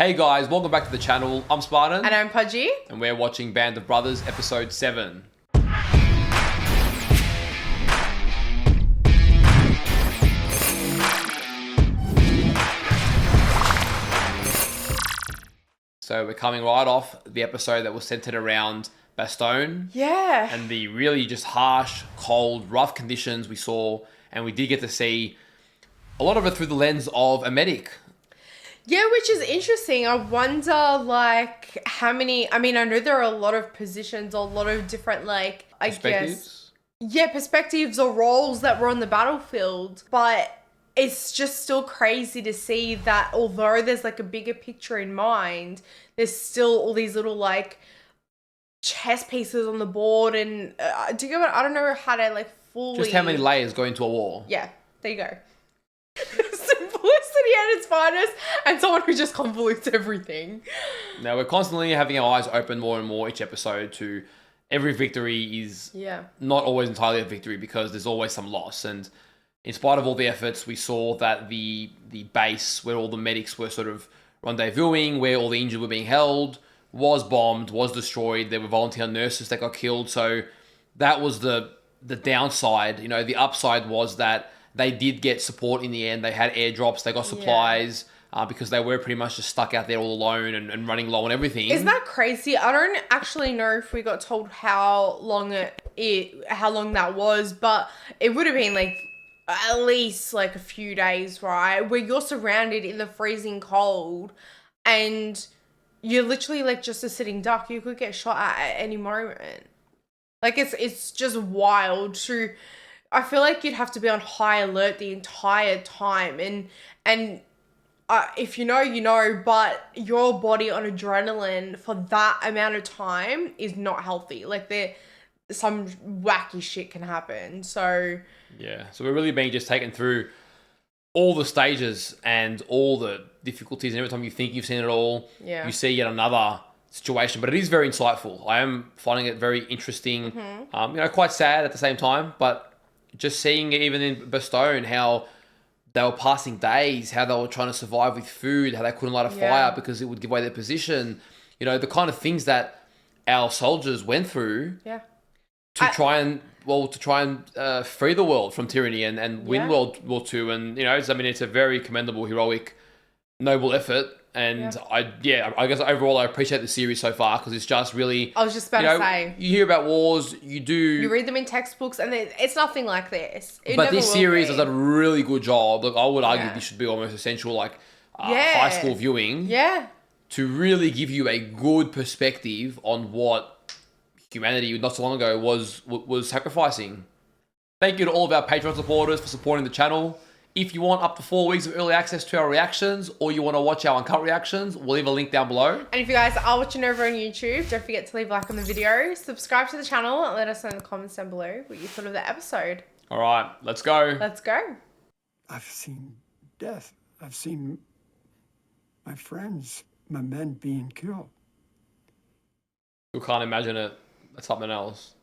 Hey guys, welcome back to the channel. I'm Spartan. And I'm Pudgey. And we're watching Band of Brothers episode 7. So we're coming right off the episode that was centered around Bastogne. Yeah. And the really just harsh, cold, rough conditions we saw. And we did get to see a lot of it through the lens of a medic. Yeah, which is interesting. I wonder, like, how many... I mean, I know there are a lot of positions, a lot of different, like, I guess... Yeah, perspectives or roles that were on the battlefield. But it's just still crazy to see that although there's, like, a bigger picture in mind, there's still all these little, like, chess pieces on the board. And do you get what... I don't know how to, like, fully... Just how many layers go into a war. Yeah, there you go. Simplicity at its finest, and someone who just convolutes everything. Now we're constantly having our eyes open more and more each episode to every victory is not always entirely a victory because there's always some loss. And in spite of all the efforts, we saw that the base where all the medics were sort of rendezvousing, where all the injured were being held, was bombed, was destroyed. There were volunteer nurses that got killed. So that was the downside. You know, the upside was that they did get support in the end. They had airdrops, they got supplies, because they were pretty much just stuck out there all alone and running low on everything. Isn't that crazy? I don't actually know if we got told how long how long that was, but it would have been like at least like a few days, right? Where you're surrounded in the freezing cold and you're literally like just a sitting duck. You could get shot at any moment. Like it's just wild to... I feel like you'd have to be on high alert the entire time. And if you know, you know, but your body on adrenaline for that amount of time is not healthy. Like some wacky shit can happen. So yeah, so we're really being just taken through all the stages and all the difficulties. And every time you think you've seen it all, you see yet another situation. But it is very insightful. I am finding it very interesting. You know, quite sad at the same time, but just seeing it even in Bastogne, how they were passing days, how they were trying to survive with food, how they couldn't light a fire because it would give away their position. You know, the kind of things that our soldiers went through to try and free the world from tyranny and win World War II. And, you know, I mean, it's a very commendable, heroic, noble effort. And I guess overall I appreciate the series so far because it's just really... I was just about to say. You hear about wars, you read them in textbooks and it's nothing like this. But this series has done a really good job. Look, I would argue this should be almost essential, like high school viewing. Yeah. To really give you a good perspective on what humanity not so long ago was sacrificing. Thank you to all of our Patreon supporters for supporting the channel. If you want up to 4 weeks of early access to our reactions or you want to watch our uncut reactions, we'll leave a link down below. And if you guys are watching over on YouTube, don't forget to leave a like on the video, subscribe to the channel, and let us know in the comments down below what you thought of the episode. All right, let's go. Let's go. I've seen death. I've seen my friends, my men being killed. You can't imagine it. That's something else.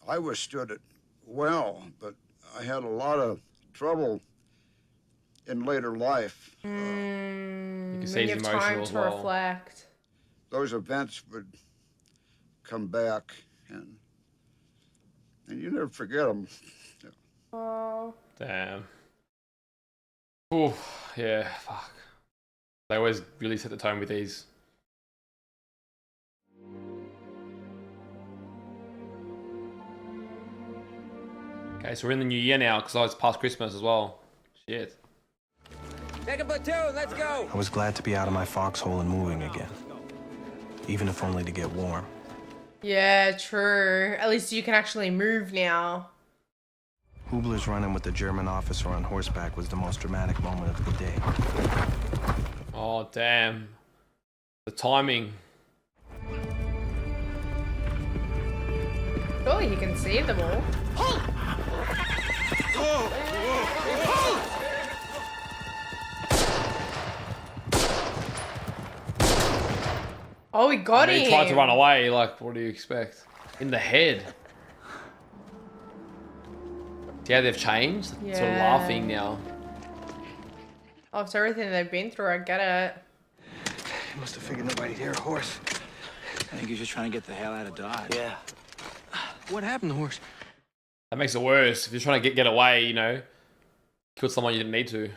I withstood it well, but I had a lot of trouble in later life. You can see he's emotional time as to well. reflect. Those events would come back, and you never forget them. Oh. Damn. Oh, yeah, fuck. They always really set the tone with these. Okay, so we're in the new year now because it's past Christmas as well. Shit. Take a platoon, let's go! I was glad to be out of my foxhole and moving again. Even if only to get warm. Yeah, true. At least you can actually move now. Hubler's running with the German officer on horseback was the most dramatic moment of the day. Oh, damn. The timing. Surely he can see them all. Oh, he got him. He tried to run away. Like, what do you expect? In the head. See how they've changed? Yeah. Sort of laughing now. After everything they've been through, I get it. He must have figured nobody'd hear a horse. I think he's just trying to get the hell out of Dodge. Yeah. What happened to the horse? That makes it worse. If you're trying to get away, you know, kill someone you didn't need to. Okay,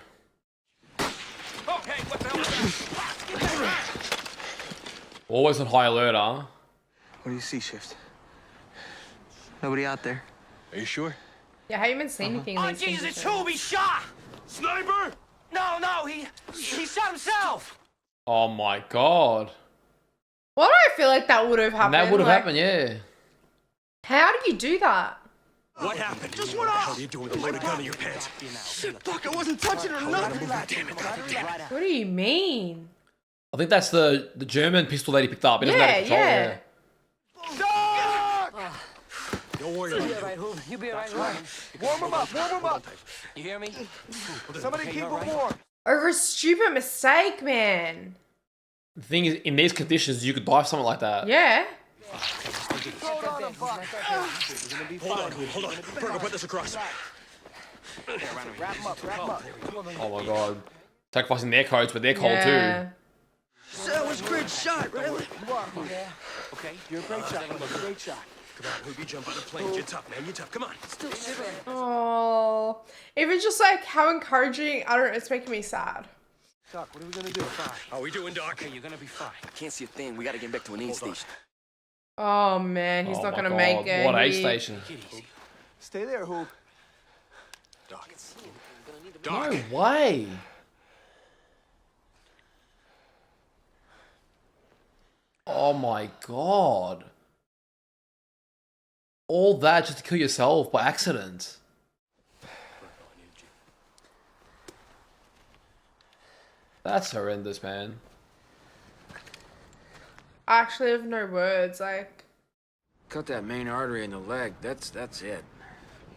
what the hell was that? Always on high alert, huh? What do you see, Shift? Nobody out there. Are you sure? Yeah, I haven't even seen anything. Oh, Jesus, it's who? He shot! Sniper! No, he shot himself! Oh my god. Why do I feel like that would have happened? And that would have Like, happened, yeah. How do you do that? What happened? Just went off! What are you doing with a loaded gun in your pants? Shit, fuck, I wasn't touching her, nothing! Damn it. What do you mean? I think that's the German pistol that he picked up. He doesn't have control, Yeah. Don't worry about it. You be alright, Warm him up. You hear me? Somebody keep him warm. Over a stupid mistake, man. The thing is, in these conditions, you could die for something like that. Yeah. Hold on. Burger, put this across. Wrap him up. Oh my god. Sacrificing their codes, but they're cold Yeah. That was a great shot, right? Okay, you're a great shot. Great shot. Come on, Hoobie, jump on the plane. You're tough, man. You're tough. Come on. Oh, even just like how encouraging. I don't know. It's making me sad. Doc, what are we gonna do? How are we doing, Doc? You're gonna be fine. I can't see a thing. We gotta get back to an aid station. Oh man, he's Oh not my gonna God, make it. What aid He- station? Stay there, Hoop. Doc. No way. Oh my god. All that just to kill yourself by accident. That's horrendous, man. I actually have no words. Like, Cut that main artery in the leg. That's it.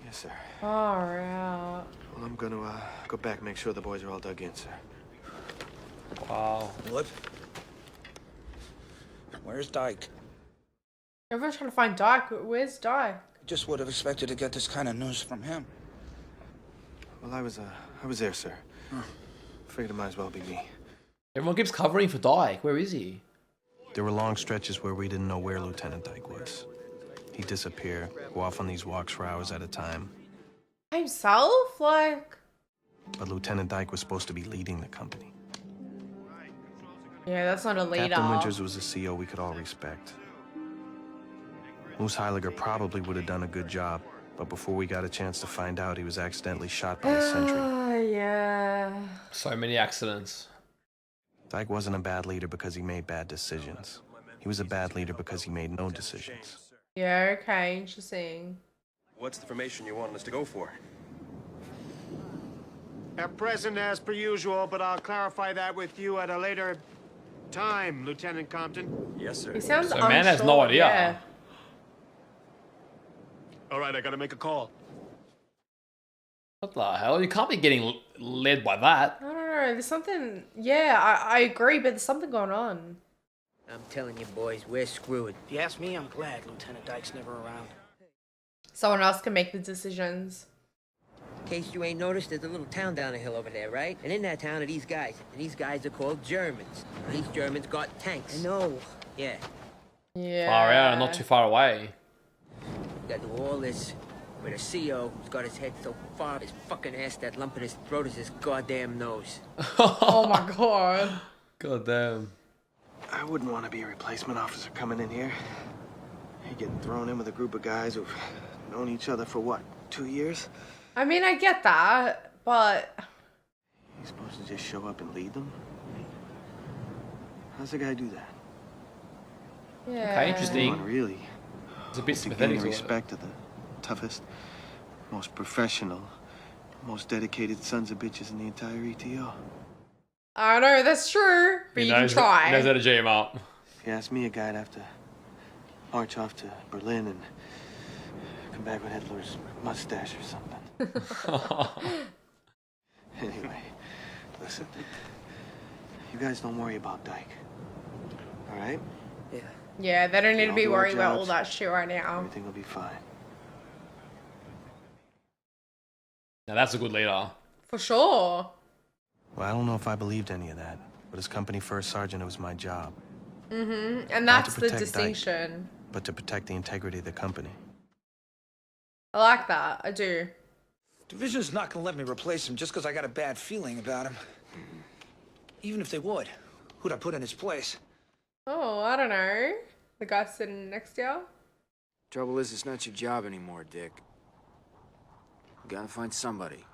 Yes, sir. far out. Well, I'm gonna go back and make sure the boys are all dug in, sir. Wow. What? Where's Dyke? Everyone's trying to find Dyke. Where's Dyke? Just would have expected to get this kind of news from him. Well, I was there, sir. Figured it might as well be me. Everyone keeps covering for Dyke. Where is he? There were long stretches where we didn't know where Lieutenant Dyke was. He'd disappear, go off on these walks for hours at a time. Himself? Like, But Lieutenant Dyke was supposed to be leading the company. yeah, that's not a leader. Captain Winters was a CO we could all respect. Moose Heiliger probably would have done a good job, but before we got a chance to find out, he was accidentally shot by a sentry. Yeah. So many accidents. Dyke wasn't a bad leader because he made bad decisions. He was a bad leader because he made no decisions. Yeah, okay, interesting. What's the formation you want us to go for? At present, as per usual, but I'll clarify that with you at a later time, Lieutenant Compton. Yes, sir. He sounds So unsure. man has no idea. Yeah. All right, I gotta make a call. What the hell? You can't be getting led by that. I don't know. There's something. Yeah, I agree, but there's something going on. I'm telling you, boys, we're screwed. If you ask me, I'm glad Lieutenant Dyke's never around. Someone else can make the decisions. In case you ain't noticed, there's a little town down the hill over there, right? And in that town are these guys. And these guys are called Germans. And these Germans got tanks. I know. Yeah. Yeah. Far out and not too far away. Got to do all this with a CO who's got his head so far up his fucking ass that lump in his throat is his goddamn nose. Oh my god. God damn. I wouldn't want to be a replacement officer coming in here. You're getting thrown in with a group of guys who've known each other for what, 2 years? I mean, I get that, but You're supposed to just show up and lead them? How's a guy do that? yeah. Okay, interesting. Anyone really? It's a bit To gain sympathetic. the to it. respect of the toughest, most professional, most dedicated sons of bitches in the entire ETO. I know that's true, but He you can knows, try. he knows how to G him up. If you ask me, a guy'd have to march off to Berlin and come back with Hitler's mustache or something. Anyway, listen. You guys don't worry about Dyke. All right? Yeah. Yeah, they don't need to Y'all be do our worried about all jobs. that shit right now. Everything will be fine. Now that's a good leader. For sure. Well, I don't know if I believed any of that. But as company first sergeant, it was my job. Mm-hmm. And Not to that's the protect distinction. But to protect the integrity of the company. I like that. I do. Division's not gonna let me replace him just because I got a bad feeling about him. Even if they would, who'd I put in his place? Oh, I don't know. The guy sitting next to you? Trouble is, it's not your job anymore, Dick. You gotta find somebody.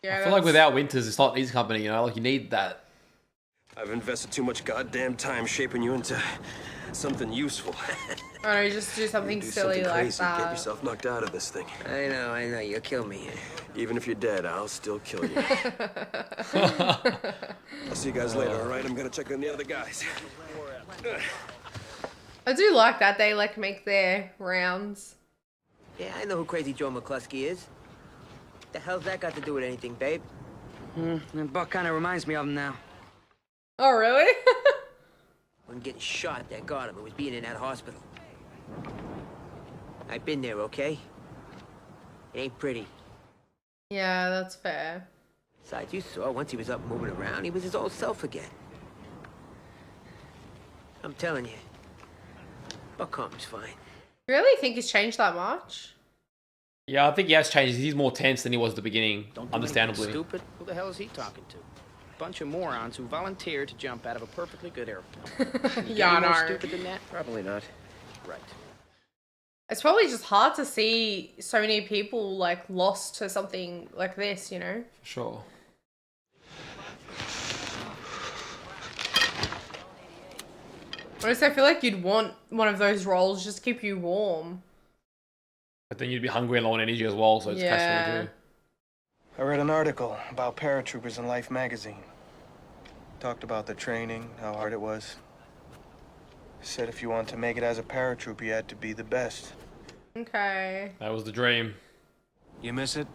Yeah, I feel like without Winters, it's not an easy company, you know? Like, you need that. I've invested too much goddamn time shaping you into something useful. I know, just do something Do silly something like crazy, that. get yourself knocked out of this thing. I know, you'll kill me. Even if you're dead, I'll still kill you. I'll see you guys later, all right? I'm gonna check on the other guys. I do like that they like make their rounds. Yeah, I know who Crazy Joe McCluskey is. The hell's that got to do with anything, babe? Buck kind of reminds me of him now. Oh, really? When getting shot that got him, it was being in that hospital. I've been there, okay? It ain't pretty. Yeah, that's fair. Besides, you saw once he was up moving around, he was his old self again. I'm telling you, Buck Harmon's fine. You really think he's changed that much? Yeah, I think he has changed. He's more tense than he was at the beginning, Don't do understandably. anything stupid. Who the hell is he talking to? Bunch of morons who volunteered to jump out of a perfectly good airplane. You Yeah, any more no. stupid than that? Probably not. Right. It's probably just hard to see so many people like lost to something like this, you know? For sure. Honestly, I feel like you'd want one of those roles just to keep you warm. But then you'd be hungry and low on energy as well, so it's catch-22. I read an article about paratroopers in Life magazine. Talked about the training, how hard it was. Said if you want to make it as a paratrooper, you had to be the best. Okay. That was the dream. You miss it?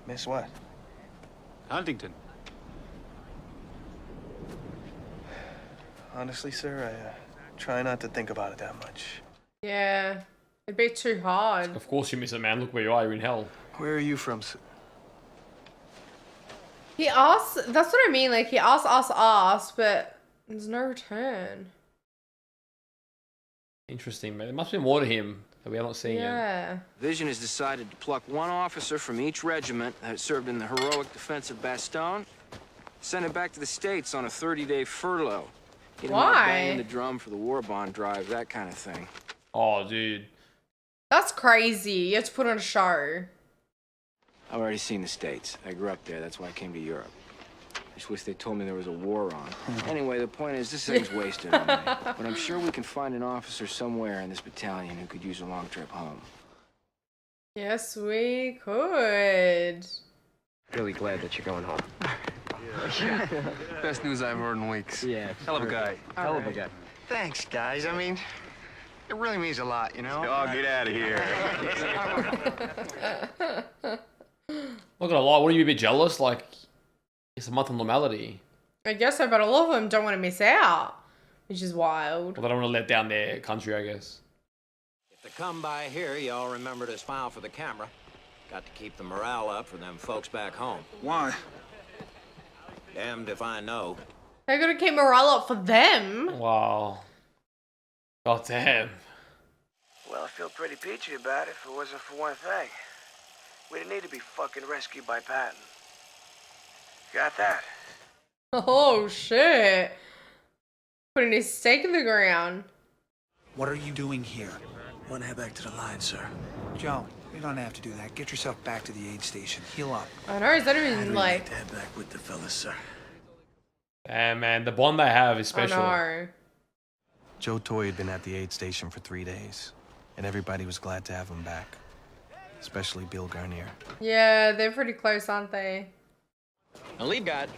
Miss what? Huntington. Honestly, sir, I try not to think about it that much. Yeah. It'd be too hard. Of course you miss it, man. Look where you are. You're in hell. Where are you from, sir? He asks, that's what I mean, like he asks, but there's no return. Interesting, man. There must be more to him that we haven't seen yet. Yeah. Division has decided to pluck one officer from each regiment that served in the heroic defense of Bastogne, send him back to the States on a 30-day furlough. Get him out banging the drum for the war bond drive, that kind of thing. Oh, dude. That's crazy. You have to put on a show. I've already seen the States. I grew up there. That's why I came to Europe. I just wish they told me there was a war on. Anyway, the point is, this thing's wasted on me. But I'm sure we can find an officer somewhere in this battalion who could use a long trip home. Yes, we could. Really glad that you're going home. Best news I've heard in weeks. Yeah. Hell of a guy. Hell of a guy. Thanks, guys. I mean, it really means a lot, you know? Oh, get out of here. Not gonna lie, wouldn't you be a bit jealous? Like, it's a month of normality. I guess so, but a lot of them don't want to miss out, which is wild. Well, they don't want to let down their country, I guess. If they come by here, y'all remember to smile for the camera. Got to keep the morale up for them folks back home. Why? Damned if I know. They're gonna keep morale up for them. Wow. God damn. Well, I feel pretty peachy about it if it wasn't for one thing. We didn't need to be fucking rescued by Patton. Got that? Oh shit. Putting his stake in the ground. What are you doing here? Want to head back to the line, sir. Joe, you don't have to do that. Get yourself back to the aid station. Heal up. I know, is that even like... to head back with the fellas, sir. Damn, man. The bond they have is special. I know. Joe Toy had been at the aid station for 3 days, and everybody was glad to have him back. Especially Bill Garnier. Yeah, they're pretty close, aren't they? The lead guy,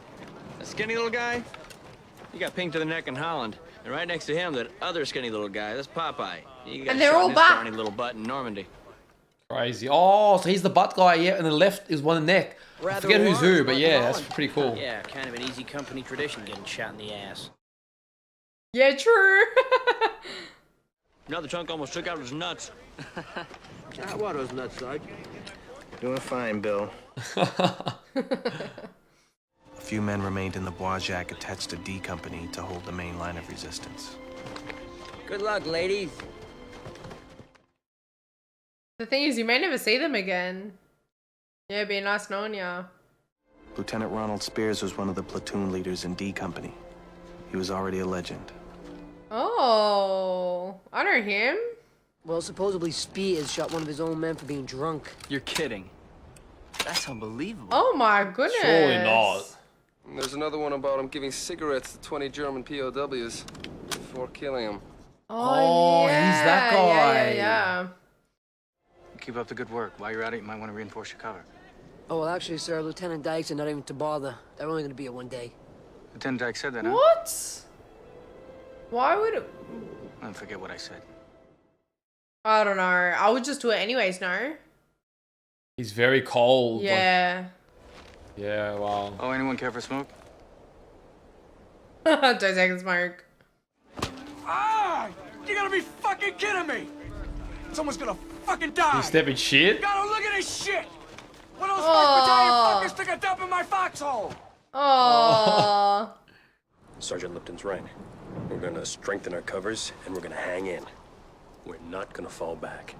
a skinny little guy, he got pinged to the neck in Holland. And right next to him, that other skinny little guy, that's Popeye. He got And they're shot all in his back. scrawny little butt in Normandy. Crazy. Oh, so he's the butt guy, yeah, and the left is one in the neck. I forget who's who, but yeah, that's pretty cool. Yeah, kind of an easy company tradition getting shot in the ass. Yeah, true. Another chunk almost took out his nuts. What was nuts, Sarge? Doing fine, Bill. A few men remained in the Boisjacques attached to D Company to hold the main line of resistance. Good luck, ladies. The thing is, you may never see them again. Yeah, it'd be nice knowing ya. Lieutenant Ronald Spears was one of the platoon leaders in D Company. He was already a legend. Oh, I know him. Well, supposedly Spears shot one of his own men for being drunk. You're kidding. That's unbelievable. Oh my goodness. Surely not. There's another one about him giving cigarettes to 20 German POWs before killing them. Oh, yeah. He's that guy. Yeah. Keep up the good work. While you're at it, you might want to reinforce your cover. Oh, well, actually, sir, Lieutenant Dykes are not even to bother. They're only going to be here one day. Lieutenant Dyke said that, huh? What? Why would it? I don't forget what I said. I don't know. I would just do it anyways, no? He's very cold. Yeah. Yeah, wow. Oh, anyone care for smoke? Don't take a smoke. Ah! You gotta be fucking kidding me! Someone's gonna fucking die! He's stepping shit? Gotta look at this shit! One of those battalion fuckers took a dump in my foxhole! Oh. Sergeant Lipton's right. We're gonna strengthen our covers and we're gonna hang in. We're not gonna fall back.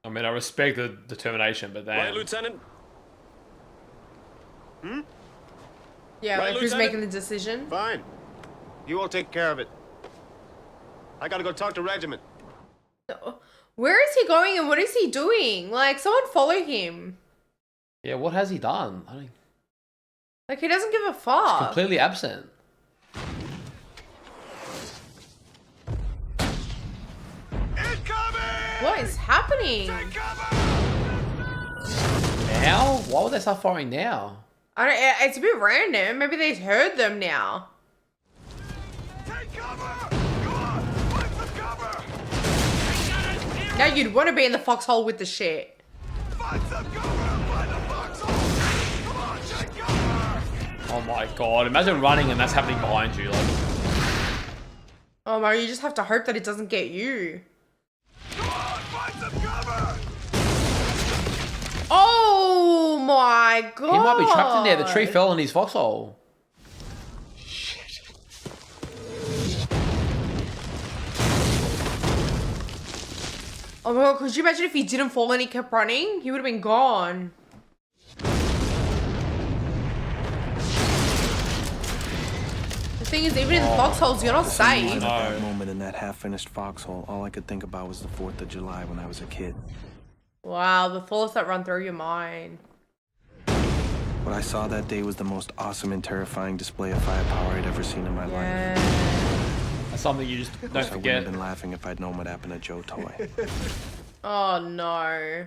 I mean, I respect the determination, but then... Right, Lieutenant? Yeah, Right, like who's Lieutenant? making the decision? Fine. You all take care of it. I gotta go talk to regiment. Where is he going and what is he doing? Like, someone follow him. Yeah, what has he done? I mean, Like, he doesn't give a fuck. completely absent. What is happening? Now? Why would they start firing now? I don't, it's a bit random. Maybe they heard them now. Now you'd want to be in the foxhole with the shit. Oh my god, imagine running and that's happening behind you. Like, Oh my, you just have to hope that it doesn't get you. Oh my god. he might be trapped in there. The tree fell in his foxhole. Oh my god, could you imagine if he didn't fall and he kept running? He would have been gone. The thing is, even in the foxholes, you're not safe. At that moment in that half-finished foxhole, all I could think about was the 4th of July when I was a kid. Wow, the thoughts that run through your mind. What I saw that day was the most awesome and terrifying display of firepower I'd ever seen in my life. That's something you just don't I wouldn't forget. have been laughing if I'd known what happened to Joe Toy. Oh no.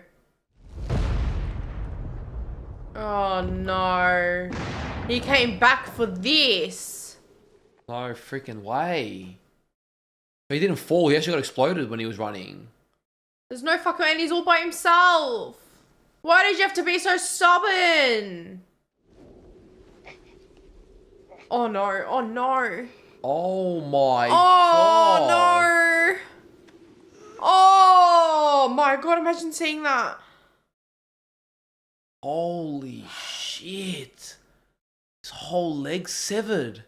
Oh no. He came back for this. No freaking way. But he didn't fall. He actually got exploded when he was running. There's no fucking way, and he's all by himself. Why did you have to be so stubborn? Oh no, oh no. Oh my Oh god. no. Oh my god, imagine seeing that. Holy shit. His whole leg severed.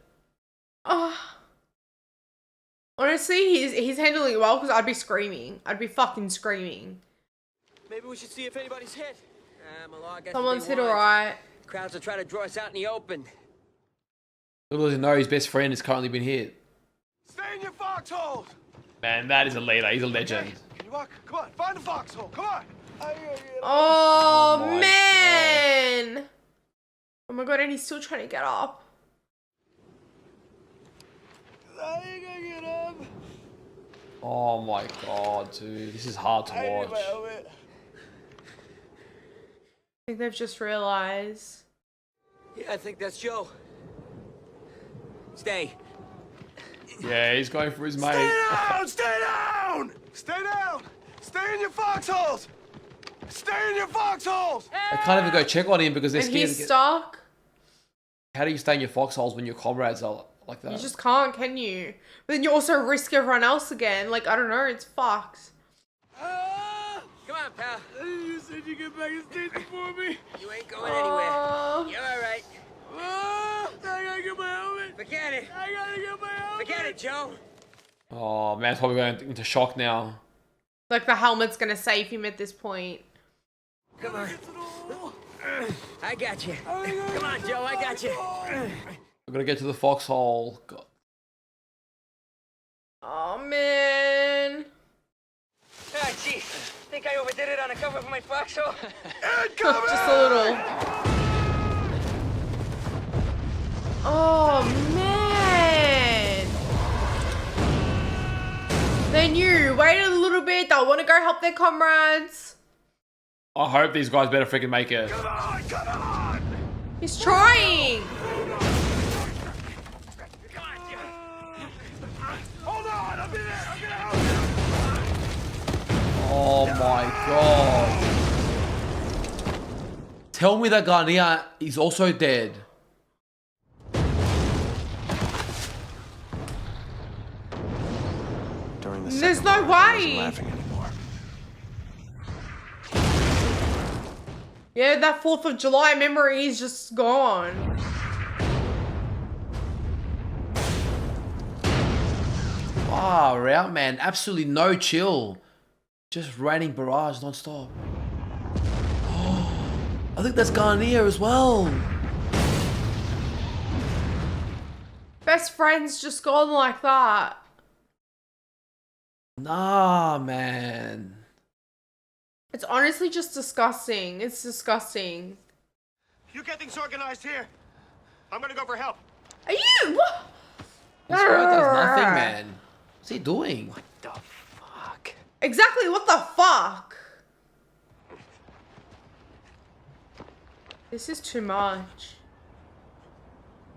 Oh. Honestly, he's handling it well because I'd be screaming. I'd be fucking screaming. Maybe we should see if anybody's hit. Malone, I guess Someone's if they hit want. alright. Crowds will try to draw us out in the open. Little does he know his best friend has currently been hit. Stay in your foxholes! Man, that is a leader. He's a legend. Can you walk? Come on, find the foxhole. Come on! Oh, my man. Oh my god, and he's still trying to get up. Oh my god, dude. This is hard to watch. I think they've just realized. Yeah, I think that's Joe. Stay. Yeah, he's going for his mate. Stay down! Stay down! Stay down! Stay in your foxholes! Stay in your foxholes! They can't even go check on him because they're And scared. he's stuck. How do you stay in your foxholes when your comrades are like that? You just can't, can you? But then you also risk everyone else again. Like, I don't know, it's fucked. Come on, Pal. You said you get back in States before me. You ain't going anywhere. You're all right. Oh, I gotta get my helmet. Forget it. I gotta get my helmet. Forget it, Joe. Oh, man's probably going into shock now. Like the helmet's gonna save him at this point. Come on. I got you. Come on, Joe. I got you. We're gonna get to the foxhole. God. Oh man. Ah, gee. Think I overdid it on the cover of my foxhole? Just a little. Oh man. They knew. Waited a little bit. They'll want to go help their comrades. I hope these guys better freaking make it. Come on. He's trying. Hold on, I'll be there. I'm gonna help you. Oh my god. Tell me that Garnier is also dead. During the There's second no barrage, I wasn't way. laughing anymore. Yeah, that 4th of July memory is just gone. Far out, man. Absolutely no chill. Just raining barrage non-stop. Oh, I think that's Garnier as well. Best friends just gone like that. Nah, man. It's honestly just disgusting. It's disgusting. You get things organized here. I'm gonna go for help. Are you? What? This guy does nothing, man. What's he doing? What the fuck? Exactly, what the fuck? This is too much.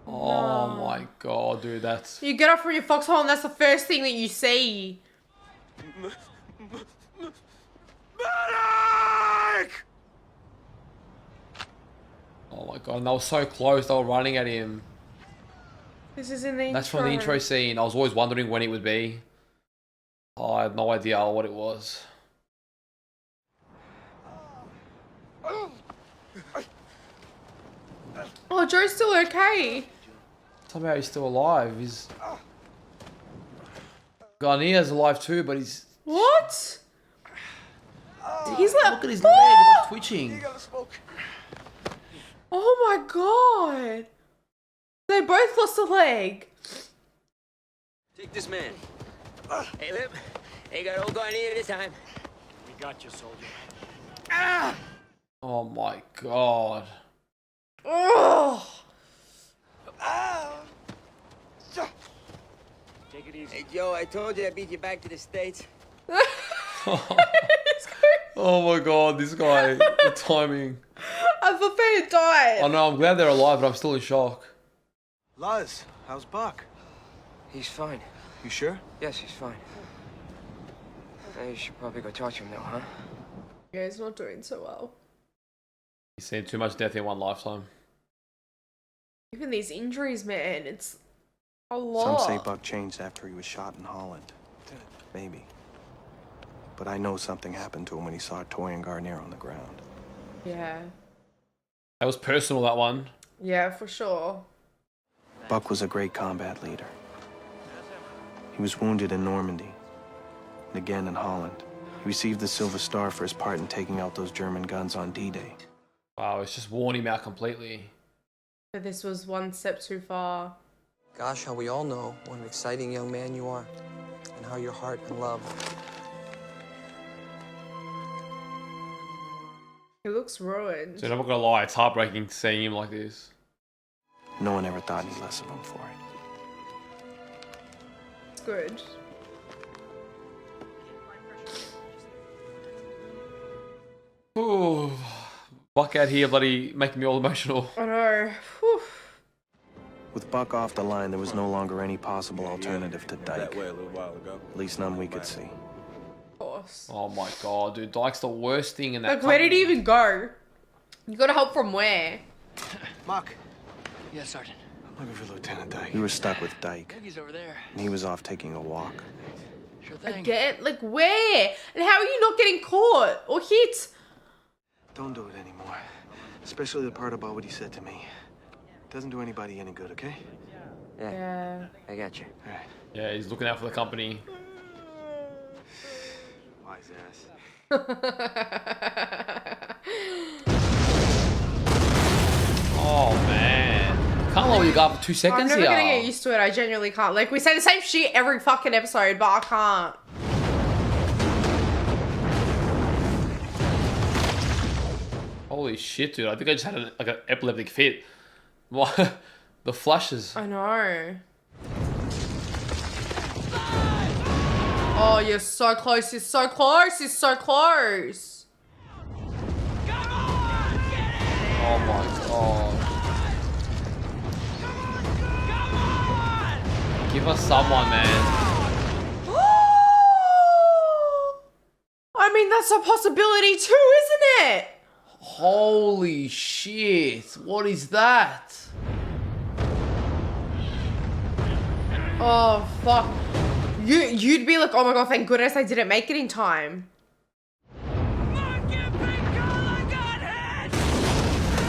Oh No. my god, dude, that's... You get up from your foxhole and that's the first thing that you see. Medic! Oh my god, and they were so close, they were running at him. This is in the That's from the intro scene. I was always wondering when it would be. Oh, I had no idea what it was. Oh, Joe's still okay. Somehow he's still alive. He's... Garnier's alive too, but he's... What? He's like... Look at his leg, it's like twitching. Oh my god. They both lost a leg. Take this man. Hey, Lip. Ain't got old Garnier this time. We got you, soldier. Oh my god. Oh. Take it easy. Hey, Joe, I told you I beat you back to the States. Oh my god, this guy, the timing. I thought they had died. I know, I'm glad they're alive, but I'm still in shock. Luz, how's Buck? He's fine. You sure? Yes, he's fine. You should probably go talk to him now, huh? Yeah, he's not doing so well. He's seen too much death in one lifetime. Even these injuries, man, it's a lot. Some say Buck changed after he was shot in Holland. Maybe. But I know something happened to him when he saw Toy and Garnier on the ground. Yeah. That was personal, that one. Yeah, for sure. Buck was a great combat leader. He was wounded in Normandy, and again in Holland. He received the Silver Star for his part in taking out those German guns on D-Day. Wow, it's just worn him out completely. But this was one step too far. Gosh, how we all know what an exciting young man you are, and how your heart and love. He looks ruined. Dude, I'm not gonna lie, it's heartbreaking seeing him like this. No one ever thought any less of him for it. It's good. Ooh, Buck out here, bloody making me all emotional. I know. Whew. With Buck off the line, there was no longer any possible alternative to Dyke. That way a little while ago. At least none we could see. Of course. Oh my god, dude, Dyke's the worst thing in that. Like, where did he even go? You got help from where? Muck. Yes, Sergeant. I'm looking for Lieutenant Dyke. We were stuck with Dyke. He's over there. And he was off taking a walk. Sure thing. Again? Like, where? And how are you not getting caught or hit? Don't do it anymore. Especially the part about what he said to me. Doesn't do anybody any good, okay? Yeah. I got you. All right. Yeah, he's looking out for the company. Wise ass. Oh, man. Can't let you go for 2 seconds I'm never here. gonna get used to it. I genuinely can't. Like, we say the same shit every fucking episode, but I can't. Holy shit, dude. I think I just had an epileptic fit. What? The flushes. I know. Oh, you're so close. You're so close. You're so close. Oh my god. Give us someone, man. I mean, that's a possibility too, isn't it? Holy shit. What is that? Oh, fuck. You'd be like, oh my god, thank goodness I didn't make it in time.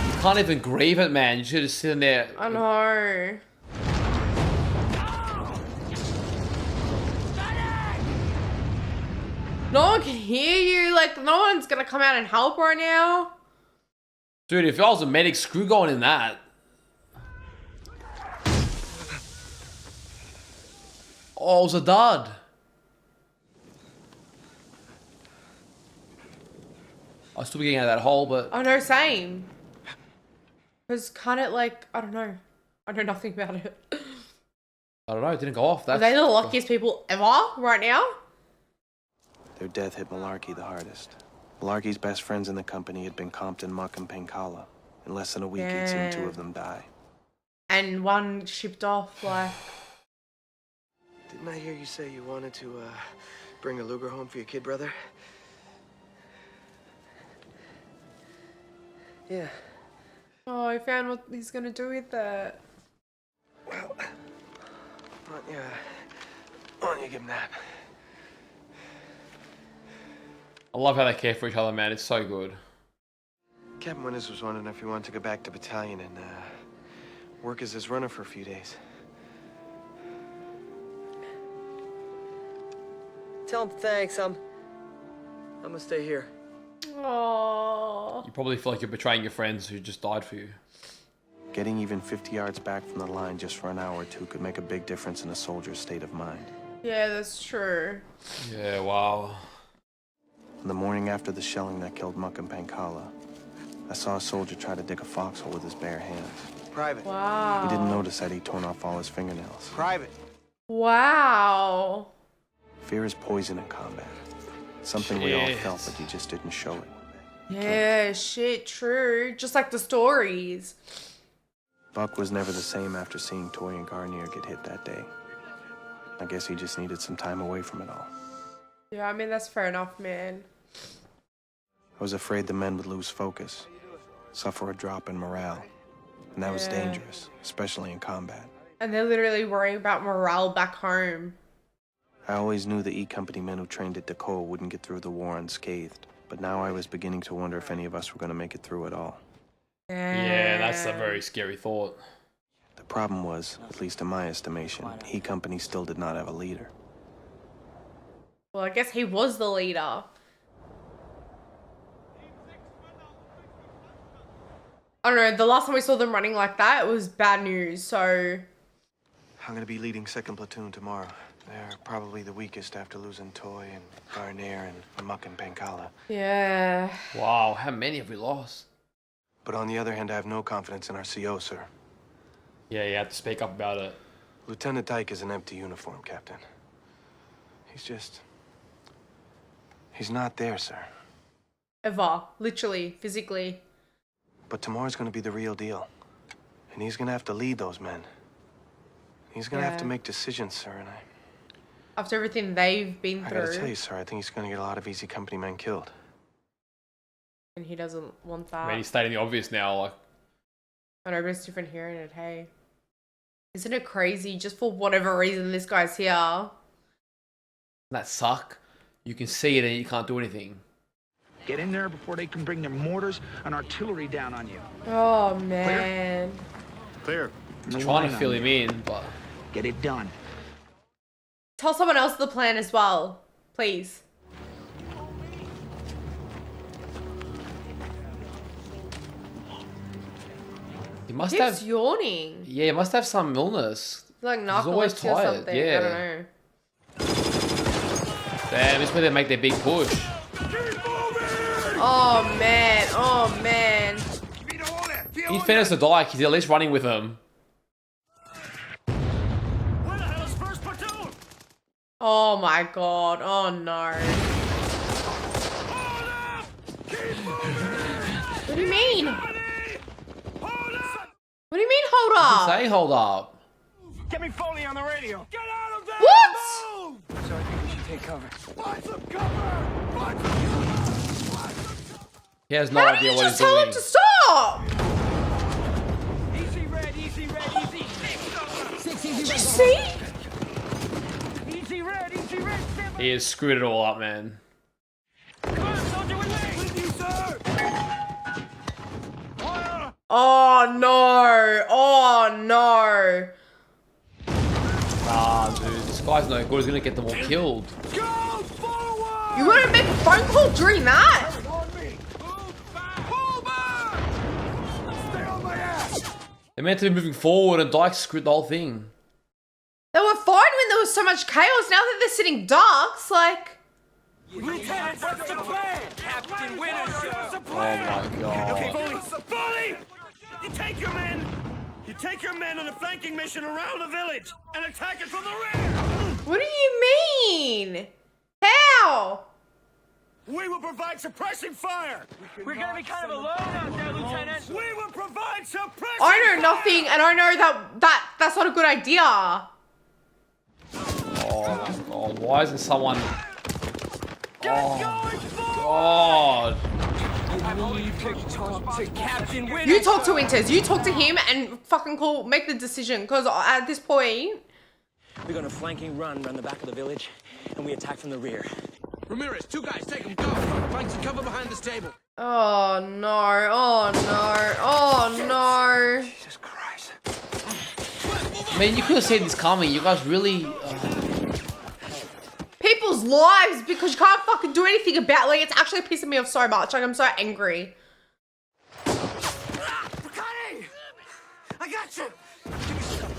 You can't even grieve it, man. You should just sitting there. I know. No one can hear you. Like, no one's gonna come out and help right now. Dude, if I was a medic, screw going in that. Oh, it was a dud. I'll still be getting out of that hole, but... I know, same. Because can't it, like, I don't know. I know nothing about it. I don't know, it didn't go off. Are they the luckiest people ever right now? Their death hit Malarkey the hardest. Malarkey's best friends in the company had been Compton, Muck, and Pencala. In less than a week, he'd seen 2 of them die. And one shipped off, like... Didn't I hear you say you wanted to, bring a Luger home for your kid brother? Yeah. Oh, I found what he's gonna do with that. Well, why don't you give him that? I love how they care for each other, man. It's so good. Captain Winters was wondering if you wanted to go back to battalion and, work as his runner for a few days. Tell him thanks. I'm gonna stay here. Oh. You probably feel like you're betraying your friends who just died for you. Getting even 50 yards back from the line just for an hour or two could make a big difference in a soldier's state of mind. Yeah, that's true. Yeah, wow. On the morning after the shelling that killed Muck and Pencala, I saw a soldier try to dig a foxhole with his bare hands. Private. Wow. He didn't notice that he'd torn off all his fingernails. Private. Wow. Fear is poison in combat. Something we all felt, but you just didn't show it. Yeah, shit, true. Just like the stories. Buck was never the same after seeing Toy and Garnier get hit that day. I guess he just needed some time away from it all. Yeah, I mean, that's fair enough, man. I was afraid the men would lose focus, suffer a drop in morale. And that was dangerous, especially in combat. And they're literally worrying about morale back home. I always knew the E Company men who trained at Dakota wouldn't get through the war unscathed. But now I was beginning to wonder if any of us were going to make it through at all. Yeah, that's a very scary thought. The problem was, at least in my estimation, E Company still did not have a leader. Well, I guess he was the leader. I don't know, the last time we saw them running like that, it was bad news, so... I'm going to be leading 2nd Platoon tomorrow. They're probably the weakest after losing Toy and Garnier and Muck and Pencala. Yeah. Wow, how many have we lost? But on the other hand, I have no confidence in our CO, sir. Yeah, you have to speak up about it. Lieutenant Dyke is an empty uniform, Captain. He's not there, sir. Ever. Literally. Physically. But tomorrow's going to be the real deal. And he's going to have to lead those men. He's going to have to make decisions, sir, and After everything they've been I through. gotta tell you, sir, I think he's going to get a lot of Easy Company men killed. And he doesn't want that. I mean, he's stating the obvious now, like... I know, but it's different hearing it, hey. Isn't it crazy? Just for whatever reason, this guy's here. that suck. You can see it and you can't do anything. Get in there before they can bring their mortars and artillery down on you. Oh, man. Clear. I'm trying to fill him in, but... Get it done. Tell someone else the plan as well, please. He must He's have... yawning. Yeah, he must have some illness. Like He's always narcolepsy or tired. something. Yeah. I don't know. Damn, this is where they make their big push. Oh, man. Oh, man. In fairness to Dyke, he's at least running with them. Oh, my God. Oh, no. What do you mean? What do you mean, hold up? Say hold up. Get me Foley on the radio. Get out of there! What? So I think we should take cover. Find some cover! Find some He has no How idea did you what just he's tell doing. him to stop? Easy red, easy red, easy. Six easy Did you red. see? Easy red, easy red. He has screwed it all up, man. Oh, no. Oh, no. Nah, dude, this guy's no good. He's gonna get them all killed. You want to make a phone call during that? They're meant to be moving forward, and Dyke screwed the whole thing. They were fine when there was so much chaos. Now that they're sitting ducks, like... Lieutenant, what's the plan? Captain Winters, give us a Oh plan. my god. Okay, Foley, you take your men. You take your men on a flanking mission around the village and attack it from the rear. What do you mean? How? We will provide suppressing fire. We're gonna be kind of alone out there, Lieutenant. We will provide suppressing I know fire. nothing, and I know that's not a good idea. Oh my god. Why isn't someone... Oh god. You talk to Winters. You talk to him and fucking make the decision. Because at this point... We're gonna flanking run around the back of the village, and we attack from the rear. Ramirez, two guys, take them, go. Find some cover behind this table. Oh no, oh no, oh no. Jesus Christ. Man, you could have seen this coming. You guys really... People's lives because you can't fucking do anything about it. Like, it's actually pissing me off so much. Like, I'm so angry. I got you.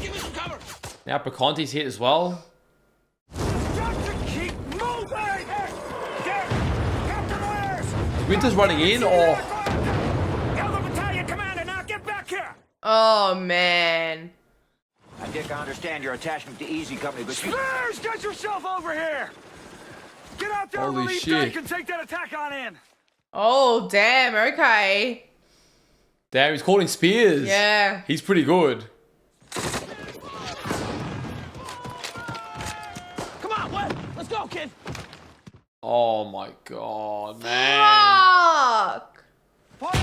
Give me some cover. Now Picante's hit as well. Just to keep moving. Captain Winters. Winter's running in, or... Gather battalion commander, now get back here. Oh, man. Dick, I understand your attachment to Easy Company, but you... Spears, get yourself over here. Get out there and Holy relieve shit. Dyke and take that attack on in. Oh, damn. Okay. Damn, he's calling Spears. Yeah. He's pretty good. Come on, what? Let's go, kid. Oh my god, man. Fuck.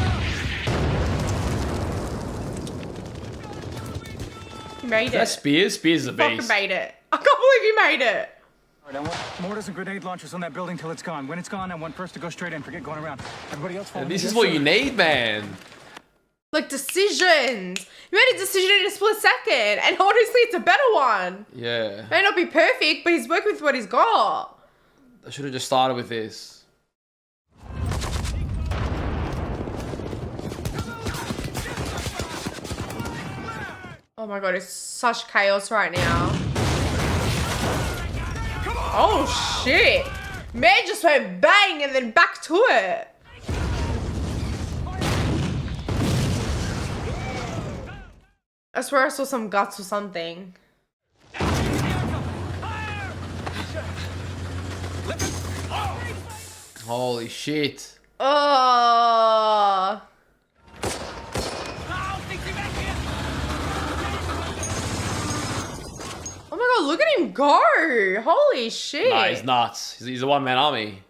He made Is that it. Spears? Spears is a Fucking beast. made it. I can't believe he made it. All right, I want mortars and grenade launchers on that building till it's gone. When it's gone, I want first to go straight in. Forget going around. Everybody else follow And me. this is Yes, what sir. you need, man. Like, decisions. You made a decision in a split second. And honestly, it's a better one. Yeah. May not be perfect, but he's working with what he's got. I should have just started with this. Oh my god, it's such chaos right now. Oh shit. Man just went bang and then back to it. I swear I saw some guts or something. Holy shit. Oh. Oh my god, look at him go. Holy shit. Nah, he's nuts. He's a one-man army.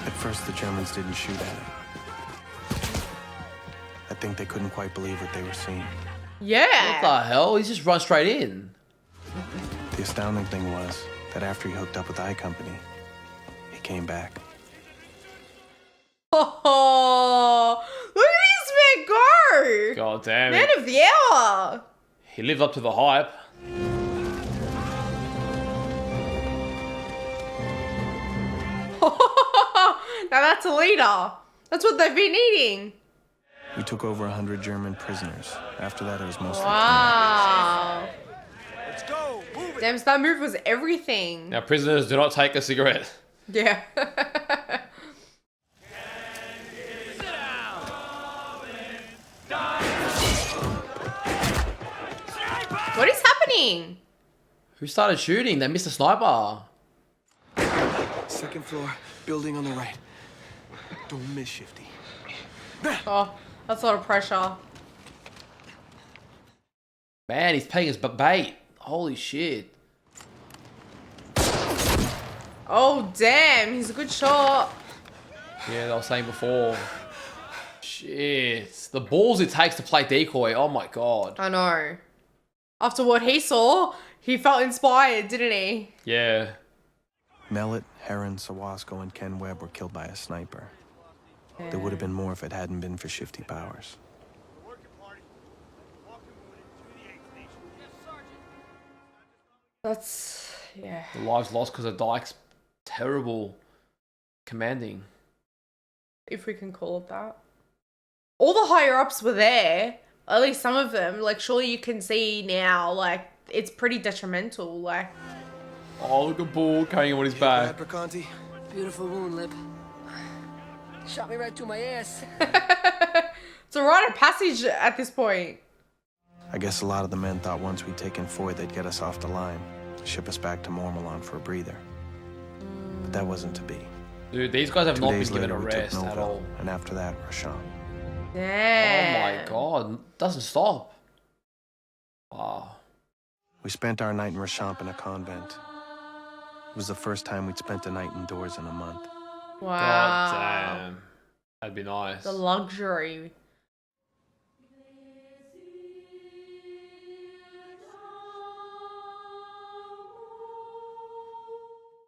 At first, the Germans didn't shoot at it. I think they couldn't quite believe what they were seeing. Yeah. What the hell? He's just run straight in. The astounding thing was, that after he hooked up with I Company, he came back. Oh, look at this man go! God damn Man it. of the hour! He lived up to the hype. Now that's a leader. That's what they've been eating. We took over 100 German prisoners. After that, it was mostly Wow. Let's go. Move it. Damn, so that move was everything. Now, prisoners, do not take a cigarette. Yeah. What is happening? Who started shooting? They missed a sniper. Second floor, building on the right. Don't miss, Shifty. Oh, that's a lot of pressure. Man, he's paying his bait. Holy shit. Oh, damn. He's a good shot. Yeah, I was saying before. Shit. The balls it takes to play decoy. Oh my god. I know. After what he saw, he felt inspired, didn't he? Yeah. Mellet, Heron, Sawasco, and Ken Webb were killed by a sniper. There would have been more if it hadn't been for Shifty Powers. That's, yeah. The lives lost because of Dyke's terrible commanding. If we can call it that. All the higher ups were there. At least some of them. Like, surely you can see now, like, it's pretty detrimental. Like, oh, look at Bull carrying him on his back. Beautiful wound, Lip. Shot me right through my ass. it's a rite of passage at this point. I guess a lot of the men thought once we'd taken Foy, they'd get us off the line, ship us back to Mormallon for a breather. But that wasn't to be. Dude, these guys have 2 not been days given later, a we took rest at Novo, all. And after that, Rasham. Damn. Oh my god. Doesn't stop. Wow. We spent our night in Rasham in a convent. It was the first time we'd spent a night indoors in a month. Wow. God damn. That'd be nice. The luxury.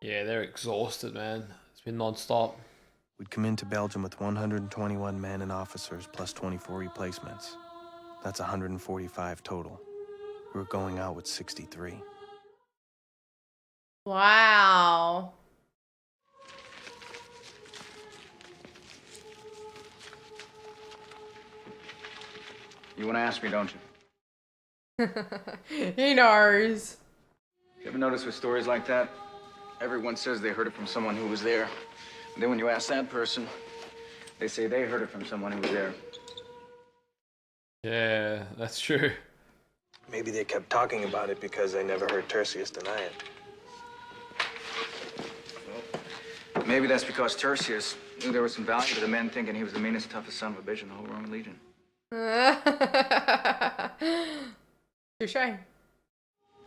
Yeah, they're exhausted, man. It's been non-stop. We'd come into Belgium with 121 men and officers plus 24 replacements. That's 145 total. We were going out with 63. Wow. You want to ask me, don't you? He knows. You ever notice with stories like that? Everyone says they heard it from someone who was there. And then when you ask that person, they say they heard it from someone who was there. Yeah, that's true. Maybe they kept talking about it because they never heard Tertius deny it. Maybe that's because Tertius knew there was some value to the men thinking he was the meanest, toughest son of a bitch in the whole Roman Legion. Touche.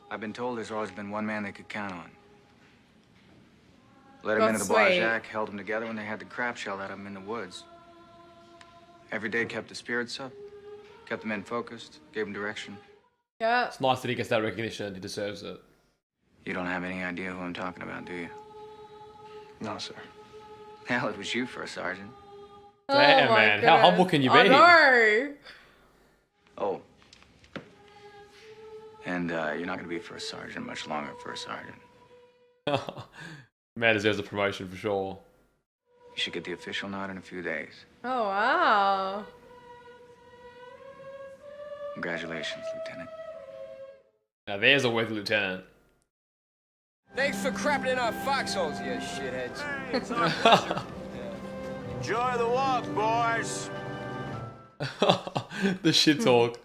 I've been told there's always been one man they could count on. Let him That's into the sweet. barjack, held them together when they had the crap shelled out of them in the woods. Every day kept the spirits up, kept the men focused, gave them direction. Yeah. It's nice that he gets that recognition. He deserves it. You don't have any idea who I'm talking about, do you? No, sir. Hell, it was you for a sergeant. Damn, my man. How humble can you be? I know. Oh. And you're not going to be first sergeant much longer, first sergeant. Man deserves a promotion for sure. You should get the official nod in a few days. Oh, wow. Congratulations, Lieutenant. Now there's a worthy lieutenant. Thanks for crapping in our foxholes, you shitheads. Enjoy the walk, boys. The shit talk.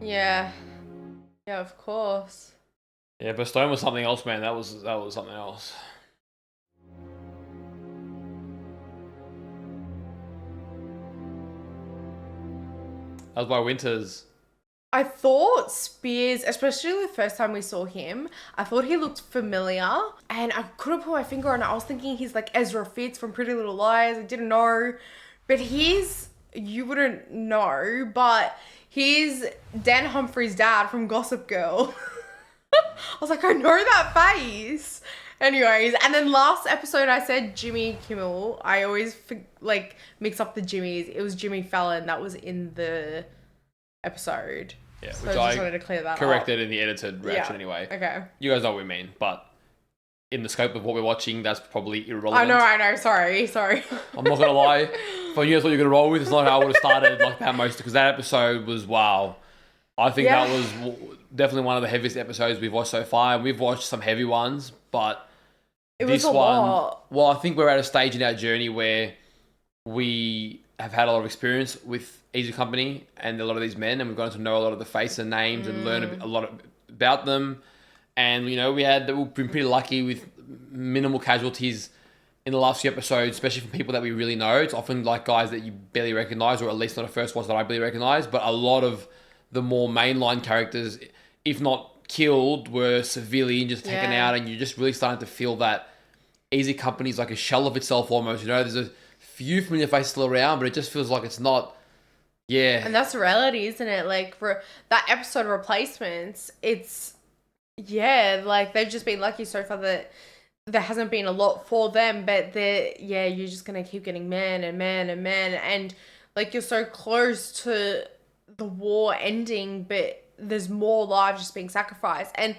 Yeah. Yeah, of course. Yeah, but Stone was something else, man. That was something else. That was by Winters. I thought Spears, especially the first time we saw him, I thought he looked familiar. And I couldn't put my finger on it. I was thinking he's like Ezra Fitz from Pretty Little Lies. I didn't know. But you wouldn't know, but He's Dan Humphrey's dad from Gossip Girl. I was like, I know that face. Anyways, and then last episode I said Jimmy Kimmel. I always mix up the Jimmys. It was Jimmy Fallon that was in the episode. Yeah, so which I just wanted to clear that corrected up. in the edited reaction anyway. Okay. You guys know what we mean, but in the scope of what we're watching, that's probably irrelevant. I know. Sorry. I'm not gonna lie. If I knew that's what you're gonna roll with, it's not how I would have started like that most, because that episode was wow. I think that was definitely one of the heaviest episodes we've watched so far. We've watched some heavy ones, but this one, lot. well, I think we're at a stage in our journey where we have had a lot of experience with Easy Company and a lot of these men, and we've gotten to know a lot of the faces and names and learn a lot about them. And, we've been pretty lucky with minimal casualties in the last few episodes, especially from people that we really know. It's often like guys that you barely recognize, or at least not a first watch that I barely recognize, but a lot of the more mainline characters, if not killed, were severely just taken out, and you're just really starting to feel that Easy Company is like a shell of itself almost. There's a few familiar faces still around, but it just feels like it's not. Yeah. And that's the reality, isn't it? Like, for that episode Replacements, it's, they've just been lucky so far that there hasn't been a lot for them, but you're just going to keep getting men, and like, you're so close to the war ending, but there's more lives just being sacrificed. And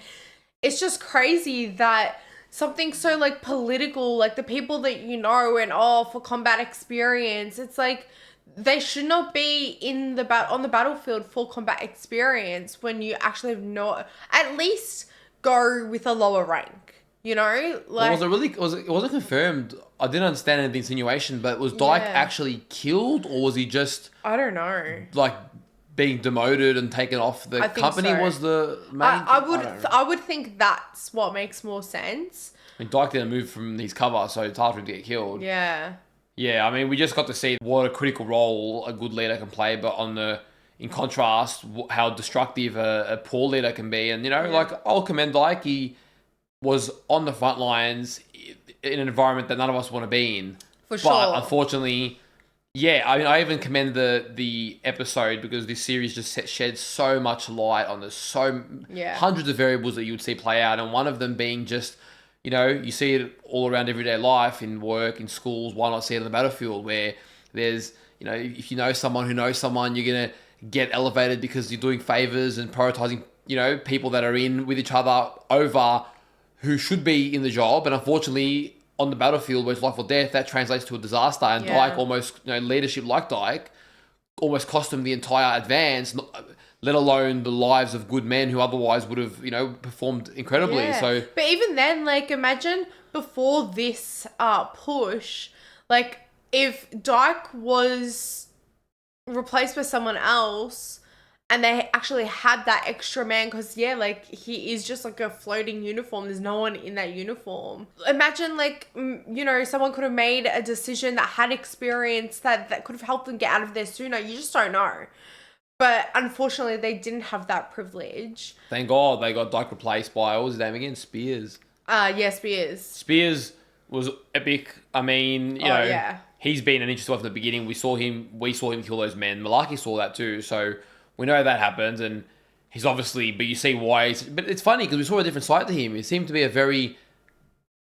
it's just crazy that something so like political, like the people that and for combat experience, it's like they should not be on the battlefield for combat experience when you actually have at least go with a lower rank, like. It wasn't confirmed. I didn't understand the insinuation, but was Dyke actually killed, or was he just, I don't know, like, being demoted and taken off the company? So. Was the main... I would think that's what makes more sense. I mean, Dyke didn't move from his cover, so it's hard for him to get killed. Yeah. Yeah, I mean, we just got to see what a critical role a good leader can play, but in contrast, how destructive a poor leader can be. And, I'll commend Dyke. He was on the front lines in an environment that none of us want to be in. For sure. But unfortunately... Yeah, I mean, I even commend the episode because this series just sheds so much light on hundreds of variables that you would see play out, and one of them being just, you see it all around everyday life, in work, in schools. Why not see it on the battlefield, where there's, if you know someone who knows someone, you're gonna get elevated because you're doing favors and prioritizing, people that are in with each other over who should be in the job, and unfortunately, on the battlefield where it's life or death, that translates to a disaster. And Dyke almost, leadership like Dyke, almost cost him the entire advance, let alone the lives of good men who otherwise would have, performed incredibly. Yeah. So, but even then, like, imagine before this push, like, if Dyke was replaced by someone else, and they actually had that extra man, because, he is just like a floating uniform. There's no one in that uniform. Imagine, like, someone could have made a decision that had experience that could have helped them get out of there sooner. You just don't know. But unfortunately, they didn't have that privilege. Thank God they got Dyke replaced by, what was his name again? Spears. Spears. Spears was epic. I mean, he's been an interesting one from the beginning. We saw him kill those men. Malarkey saw that too, so... We know that happened, and he's obviously... But you see why... But it's funny, because we saw a different side to him. He seemed to be a very...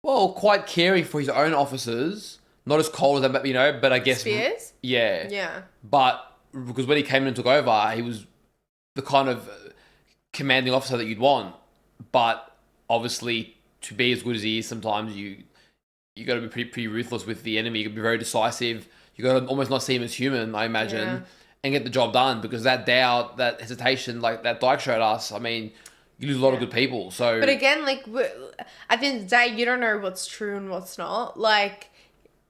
quite caring for his own officers. Not as cold as them, but I guess... Spears? Yeah. Yeah. But, because when he came in and took over, he was the kind of commanding officer that you'd want. But, obviously, to be as good as he is, sometimes you got to be pretty ruthless with the enemy. You got to be very decisive. You got to almost not see him as human, I imagine. Yeah. And get the job done, because that doubt, that hesitation, like that Dyke showed us, I mean, you lose a lot of good people. So, but again, like, at the end of the day, you don't know what's true and what's not. Like,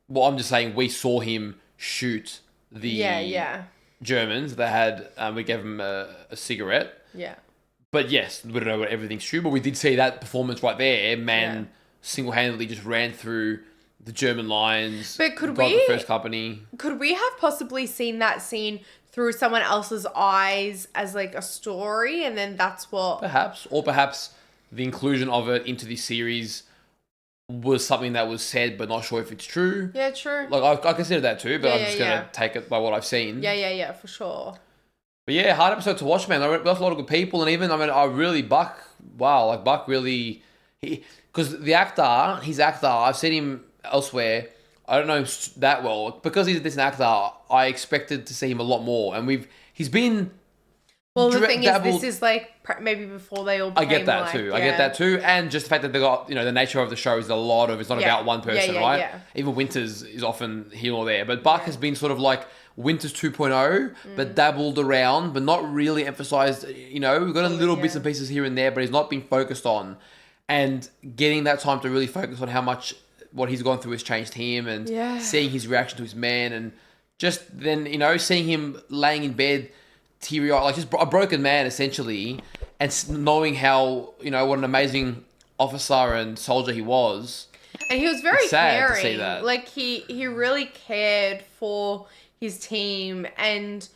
well, I'm just saying, we saw him shoot the Germans that had, we gave him a cigarette. Yeah. But yes, we don't know what everything's true, but we did see that performance right there. Man single-handedly just ran through the German lines. But could the first company. Could we have possibly seen that scene through someone else's eyes as like a story, and then that's what... Perhaps. Or perhaps the inclusion of it into this series was something that was said, but not sure if it's true. Yeah, true. Like, I consider that too, but I'm just going to take it by what I've seen. Yeah, for sure. But yeah, hard episode to watch, man. We lost a lot of good people, and even Buck really, because his actor, I've seen him elsewhere. I don't know him that well because he's this actor. I expected to see him a lot more, and he's been. Well, the thing is, this is like maybe before they all. I get that too. I get that too, and just the fact that they got the nature of the show is a lot of it's not about one person, right? Yeah. Even Winters is often here or there, but Buck has been sort of like Winters 2.0, but dabbled around, but not really emphasized. We've got a little bits and pieces here and there, but he's not been focused on, and getting that time to really focus on how much what he's gone through has changed him, and seeing his reaction to his man, and just then seeing him laying in bed. Teary-eyed, like just a broken man essentially, and knowing how what an amazing officer and soldier he was, and he was very caring. To see that. Like he really cared for his team, and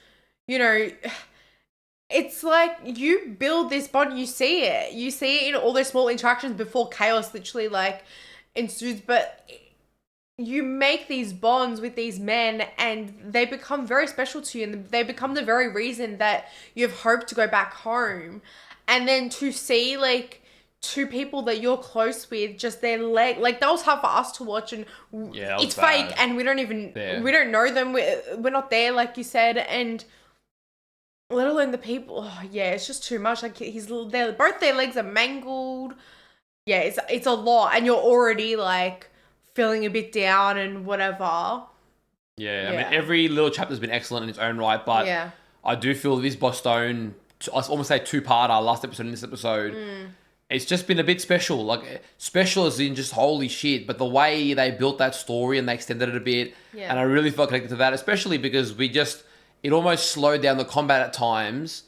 it's like you build this bond. You see it in all those small interactions before chaos literally like ensues, but you make these bonds with these men and they become very special to you, and they become the very reason that you've hoped to go back home. And then to see like two people that you're close with, just their leg, like that was hard for us to watch, and it's fake and we don't know them. We're not there, like you said, and let alone the people. It's just too much. Like both their legs are mangled. It's a lot, and you're already like feeling a bit down and whatever. Yeah, I mean, every little chapter's been excellent in its own right, but I do feel this Boston, I almost say two-parter, last episode and this episode, it's just been a bit special. Like, special as in just holy shit, but the way they built that story and they extended it a bit, and I really felt connected to that, especially because it almost slowed down the combat at times,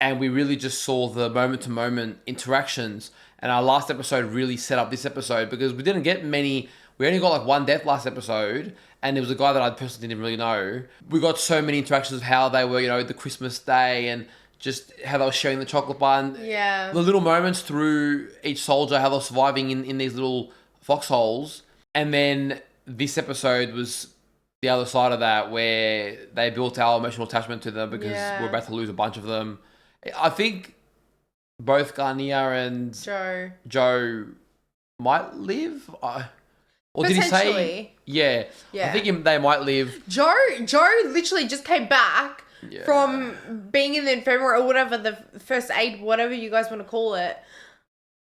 and we really just saw the moment-to-moment interactions, and our last episode really set up this episode because we didn't get many. We only got like one death last episode, and it was a guy that I personally didn't really know. We got so many interactions of how they were, the Christmas day, and just how they were sharing the chocolate bar, and the little moments through each soldier, how they're surviving in these little foxholes. And then this episode was the other side of that, where they built our emotional attachment to them because we're about to lose a bunch of them. I think both Garnier and Joe might live. Or did he say? Yeah. I think they might live. Joe literally just came back from being in the infirmary or whatever, the first aid, whatever you guys want to call it,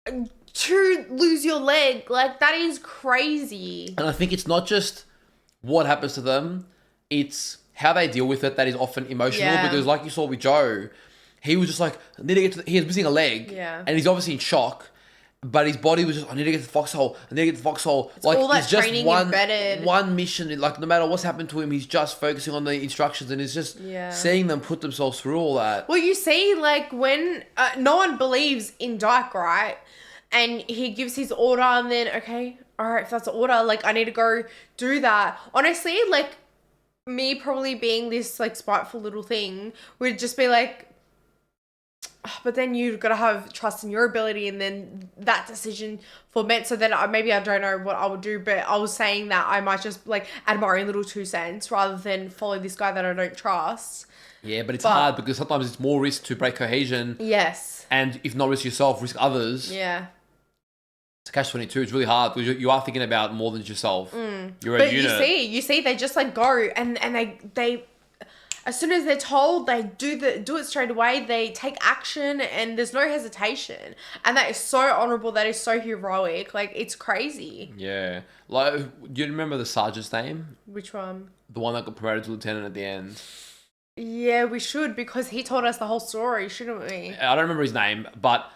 to lose your leg. Like, that is crazy. And I think it's not just what happens to them, it's how they deal with it that is often emotional. Because like you saw with Joe, he was just like, he was missing a leg. And he's obviously in shock. But his body was just, I need to get to the foxhole. It's like, all that it's just training embedded. one mission. Like, no matter what's happened to him, he's just focusing on the instructions, and it's just seeing them put themselves through all that. Well, you see, like, when no one believes in Dyke, right? And he gives his order, and then, okay, all right, if that's the order, like, I need to go do that. Honestly, like, me probably being this, like, spiteful little thing would just be like, but then you've got to have trust in your ability, and then that decision for men. So then maybe I don't know what I would do, but I was saying that I might just like add my own little 2 cents rather than follow this guy that I don't trust. Yeah, but it's hard because sometimes it's more risk to break cohesion. Yes. And if not risk yourself, risk others. Yeah. It's catch-22. It's really hard because you are thinking about more than yourself. You're a unit. But you see, they just like go and they as soon as they're told, they do it straight away. They take action, and there's no hesitation. And that is so honorable. That is so heroic. Like, it's crazy. Yeah. Like, do you remember the sergeant's name? Which one? The one that got promoted to lieutenant at the end. Yeah, we should, because he told us the whole story, shouldn't we? I don't remember his name, but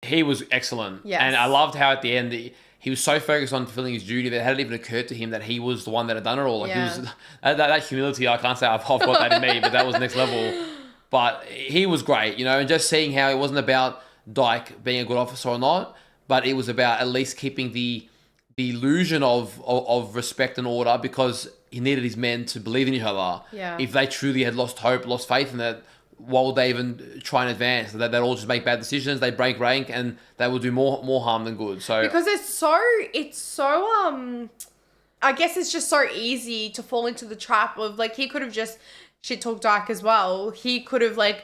he was excellent. Yes. And I loved how at the end he was so focused on fulfilling his duty that it hadn't even occurred to him that he was the one that had done it all. Like, he was that humility. I can't say I've got that in me, but that was next level. But he was great, and just seeing how it wasn't about Dyke being a good officer or not, but it was about at least keeping the illusion of respect and order, because he needed his men to believe in each other. Yeah. If they truly had lost hope, lost faith in that, why would they even try and advance? They'd all just make bad decisions. They break rank, and they will do more harm than good. So because it's so I guess it's just so easy to fall into the trap of like, he could have just shit talked Dyke as well. He could have like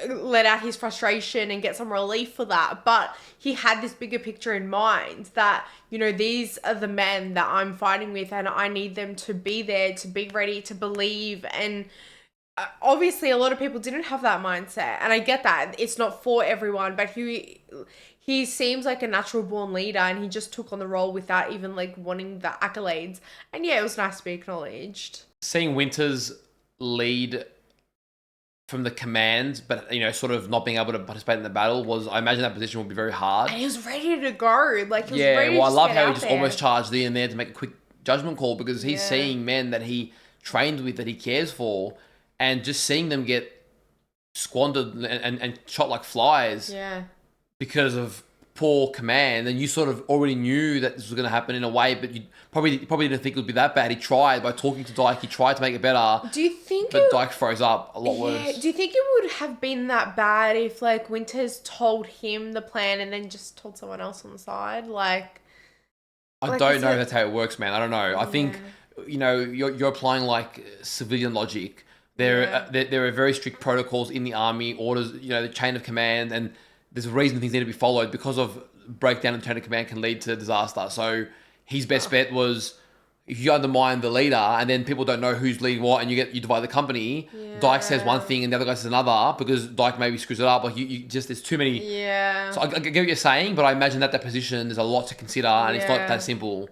let out his frustration and get some relief for that. But he had this bigger picture in mind that, you know, these are the men that I'm fighting with and I need them to be there, to be ready, to believe. And obviously a lot of people didn't have that mindset. And I get that. It's not for everyone, but he seems like a natural born leader and he just took on the role without even like wanting the accolades. And yeah, it was nice to be acknowledged. Seeing Winters lead from the command, but, you know, sort of not being able to participate in the battle was, I imagine that position would be very hard. And he was ready to go. Like, he was ready well, to I love how he out just there. almost charged in there to make a quick judgment call because he's seeing men that he trained with, that he cares for, and just seeing them get squandered and shot like flies because of poor command. And you sort of already knew that this was going to happen in a way, but you probably didn't think it would be that bad. He tried by talking to Dyke. He tried to make it better. Do you think? But Dyke froze up a lot worse. Do you think it would have been that bad if like Winters told him the plan and then just told someone else on the side? Like, I don't know if that's how it works, man. I don't know. I think, you know, you're applying like civilian logic. There are very strict protocols in the army, orders, you know, the chain of command, and there's a reason things need to be followed because of breakdown in chain of command can lead to disaster. So his best bet was, if you undermine the leader and then people don't know who's leading what and you divide the company, Dyke says one thing and the other guy says another because Dyke maybe screws it up. Like you just, there's too many. Yeah. So I get what you're saying, but I imagine that position, there's a lot to consider and it's not that simple.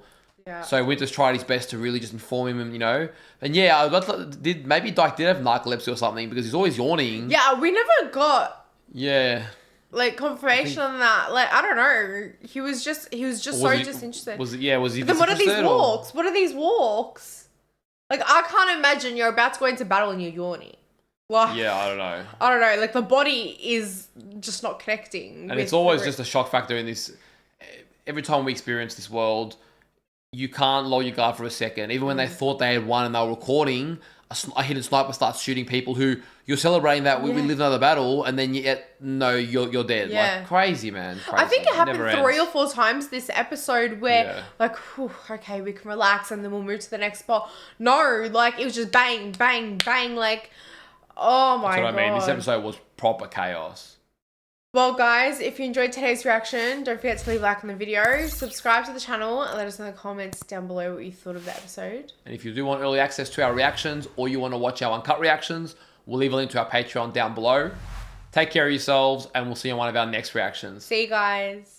Yeah. So Winters tried his best to really just inform him, you know. And yeah, maybe Dyke did have narcolepsy or something because he's always yawning. Yeah, we never got like confirmation on that. Like, I don't know. He was just so disinterested. Was he? Then what are these walks? What are these walks? Like, I can't imagine you're about to go into battle and you're yawning. Like, yeah, I don't know. I don't know. Like, the body is just not connecting. And it's always just a shock factor in this. Every time we experience this world, you can't lower your guard for a second. Even when they thought they had won and they were recording, a hidden sniper starts shooting people who you're celebrating that we live another battle, and then yet you're dead. Like, crazy, man. Crazy. I think it happened 3 or 4 times this episode where like, whew, okay, we can relax and then we'll move to the next spot. No, like, it was just bang, bang, bang. Like, oh my God. That's what I mean. This episode was proper chaos. Well, guys, if you enjoyed today's reaction, don't forget to leave a like on the video, subscribe to the channel, and let us know in the comments down below what you thought of the episode. And if you do want early access to our reactions or you want to watch our uncut reactions, we'll leave a link to our Patreon down below. Take care of yourselves, and we'll see you in one of our next reactions. See you guys.